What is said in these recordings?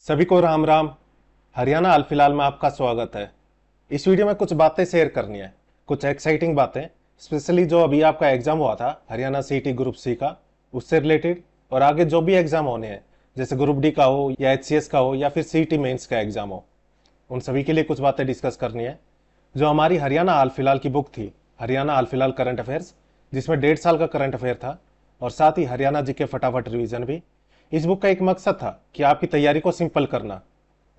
सभी को राम राम। हरियाणा हाल फिलहाल में आपका स्वागत है। इस वीडियो में कुछ बातें शेयर करनी है, कुछ एक्साइटिंग बातें, स्पेशली जो अभी आपका एग्जाम हुआ था हरियाणा सीटी ग्रुप सी का, उससे रिलेटेड, और आगे जो भी एग्जाम होने हैं जैसे ग्रुप डी का हो या एचसीएस का हो या फिर सीटी मेंस का एग्जाम हो, उन सभी के लिए कुछ बातें डिस्कस करनी है। जो हमारी हरियाणा हाल फिलहाल की बुक थी, हरियाणा हाल फिलहाल करंट अफेयर्स, जिसमें 1.5 साल का करंट अफेयर था और साथ ही हरियाणा जी के फटाफट रिवीजन भी। इस बुक का एक मकसद था कि आपकी तैयारी को सिंपल करना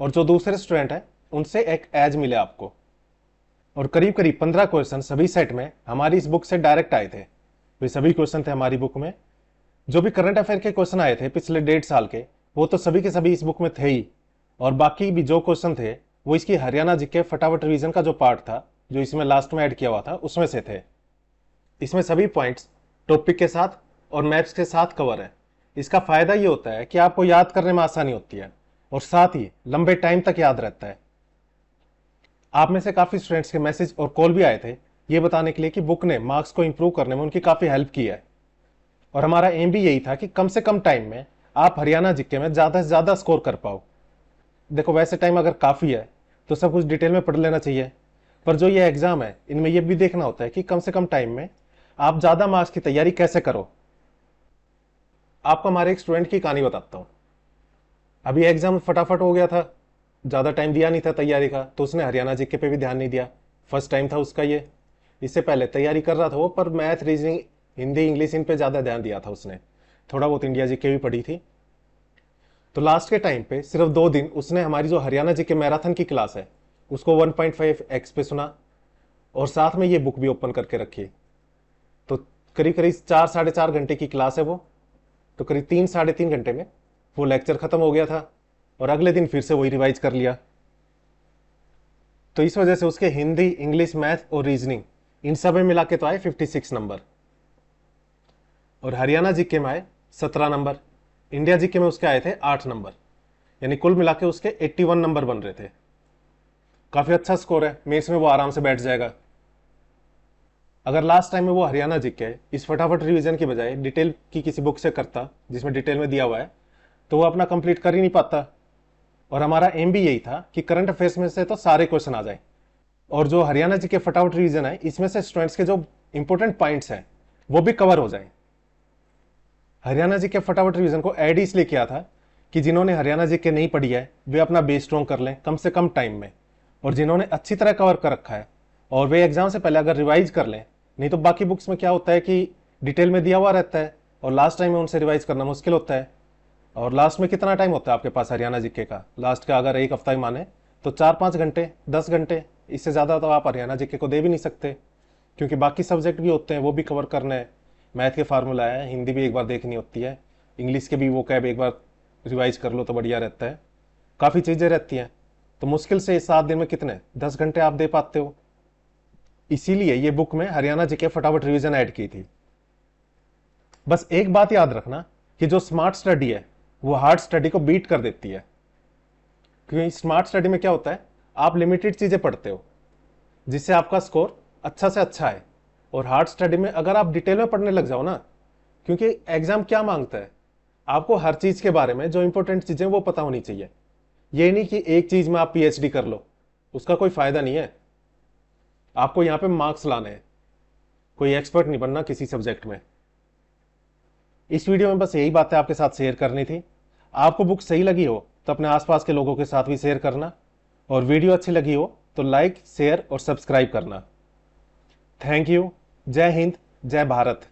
और जो दूसरे स्टूडेंट हैं उनसे एक एज मिले आपको। और करीब करीब 15 क्वेश्चन सभी सेट में हमारी इस बुक से डायरेक्ट आए थे। वे सभी क्वेश्चन थे हमारी बुक में। जो भी करंट अफेयर के क्वेश्चन आए थे पिछले 1.5 साल के, वो तो सभी के सभी इस बुक में थे ही, और बाकी भी जो क्वेश्चन थे वो इसकी हरियाणा जी के फटाफट रिवीजन का जो पार्ट था, जो इसमें लास्ट में ऐड किया हुआ था, उसमें से थे। इसमें सभी पॉइंट्स टॉपिक के साथ और मैप्स के साथ कवर है। इसका फायदा ये होता है कि आपको याद करने में आसानी होती है और साथ ही लंबे टाइम तक याद रहता है। आप में से काफी स्टूडेंट्स के मैसेज और कॉल भी आए थे ये बताने के लिए कि बुक ने मार्क्स को इंप्रूव करने में उनकी काफी हेल्प की है। और हमारा एम भी यही था कि कम से कम टाइम में आप हरियाणा जीके में ज्यादा से ज्यादा स्कोर कर पाओ। देखो, वैसे टाइम अगर काफी है तो सब कुछ डिटेल में पढ़ लेना चाहिए, पर जो ये एग्जाम है इनमें यह भी देखना होता है कि कम से कम टाइम में आप ज्यादा मार्क्स की तैयारी कैसे करो। आपको हमारे एक स्टूडेंट की कहानी बताता हूं। अभी एग्जाम फटाफट हो गया था, ज्यादा टाइम दिया नहीं था तैयारी का, तो उसने हरियाणा जीके पे भी ध्यान नहीं दिया। फर्स्ट टाइम था उसका ये। इससे पहले तैयारी कर रहा था वो, पर मैथ, रीजनिंग, हिंदी, इंग्लिश, इन पे ज्यादा ध्यान दिया था उसने। थोड़ा बहुत इंडिया जीके भी पढ़ी थी। तो लास्ट के टाइम पे सिर्फ 2 दिन उसने हमारी जो हरियाणा जीके मैराथन की क्लास है उसको 1.5x पे सुना और साथ में ये बुक भी ओपन करके रखी। तो करीब करीब 4-4.5 घंटे की क्लास है वो। तो करीब 3-3.5 घंटे में वो लेक्चर खत्म हो गया था और अगले दिन फिर से वही रिवाइज कर लिया। तो इस वजह से उसके हिंदी, इंग्लिश, मैथ और रीजनिंग इन सब में मिला के तो आए 56 नंबर, और हरियाणा जीके में आए 17 नंबर। इंडिया जीके में उसके आए थे 8 नंबर, यानी कुल मिला के उसके 81 नंबर बन रहे थे। काफी अच्छा स्कोर है, मेंस में वो आराम से बैठ जाएगा। अगर लास्ट टाइम में वो हरियाणा जीके इस फटाफट रिवीजन की बजाय डिटेल की किसी बुक से करता जिसमें डिटेल में दिया हुआ है, तो वो अपना कंप्लीट कर ही नहीं पाता। और हमारा एम भी यही था कि करंट अफेयर्स में से तो सारे क्वेश्चन आ जाए, और जो हरियाणा जी के फटाफट रिवीजन है इसमें से स्टूडेंट्स के जो इंपॉर्टेंट पॉइंट्स हैं वो भी कवर हो जाए। हरियाणा जी के फटाफट रिवीजन को ऐड इसलिए किया था कि जिन्होंने हरियाणा जी के नहीं पढ़ी है वे अपना बेस स्ट्रॉन्ग कर लें कम से कम टाइम में, और जिन्होंने अच्छी तरह कवर कर रखा है और वे एग्जाम से पहले अगर रिवाइज कर लें। नहीं तो बाकी बुक्स में क्या होता है कि डिटेल में दिया हुआ रहता है और लास्ट टाइम में उनसे रिवाइज करना मुश्किल होता है। और लास्ट में कितना टाइम होता है आपके पास हरियाणा जीके का? लास्ट का अगर एक हफ्ता ही माने तो 4-5 घंटे, 10 घंटे, इससे ज़्यादा तो आप हरियाणा जीके को दे भी नहीं सकते, क्योंकि बाकी सब्जेक्ट भी होते हैं वो भी कवर करना है। मैथ के फार्मूला है, हिंदी भी एक बार देखनी होती है, इंग्लिश के भी वो कैब एक बार रिवाइज कर लो तो बढ़िया रहता है। काफ़ी चीज़ें रहती हैं, तो मुश्किल से 7 दिन में कितने 10 घंटे आप दे पाते हो। इसीलिए ये बुक में हरियाणा जीके फटाफट रिवीजन ऐड की थी। बस एक बात याद रखना कि जो स्मार्ट स्टडी है वो हार्ड स्टडी को बीट कर देती है, क्योंकि स्मार्ट स्टडी में क्या होता है, आप लिमिटेड चीजें पढ़ते हो जिससे आपका स्कोर अच्छा से अच्छा है। और हार्ड स्टडी में अगर आप डिटेल में पढ़ने लग जाओ ना, क्योंकि एग्जाम क्या मांगता है, आपको हर चीज के बारे में जो इंपॉर्टेंट चीजें वो पता होनी चाहिए। ये नहीं कि एक चीज में आप पीएचडी कर लो, उसका कोई फायदा नहीं है। आपको यहां पे मार्क्स लाने हैं, कोई एक्सपर्ट नहीं बनना किसी सब्जेक्ट में। इस वीडियो में बस यही बातें आपके साथ शेयर करनी थी। आपको बुक सही लगी हो तो अपने आसपास के लोगों के साथ भी शेयर करना, और वीडियो अच्छी लगी हो तो लाइक, शेयर और सब्सक्राइब करना। Thank you. जय हिंद, जय भारत।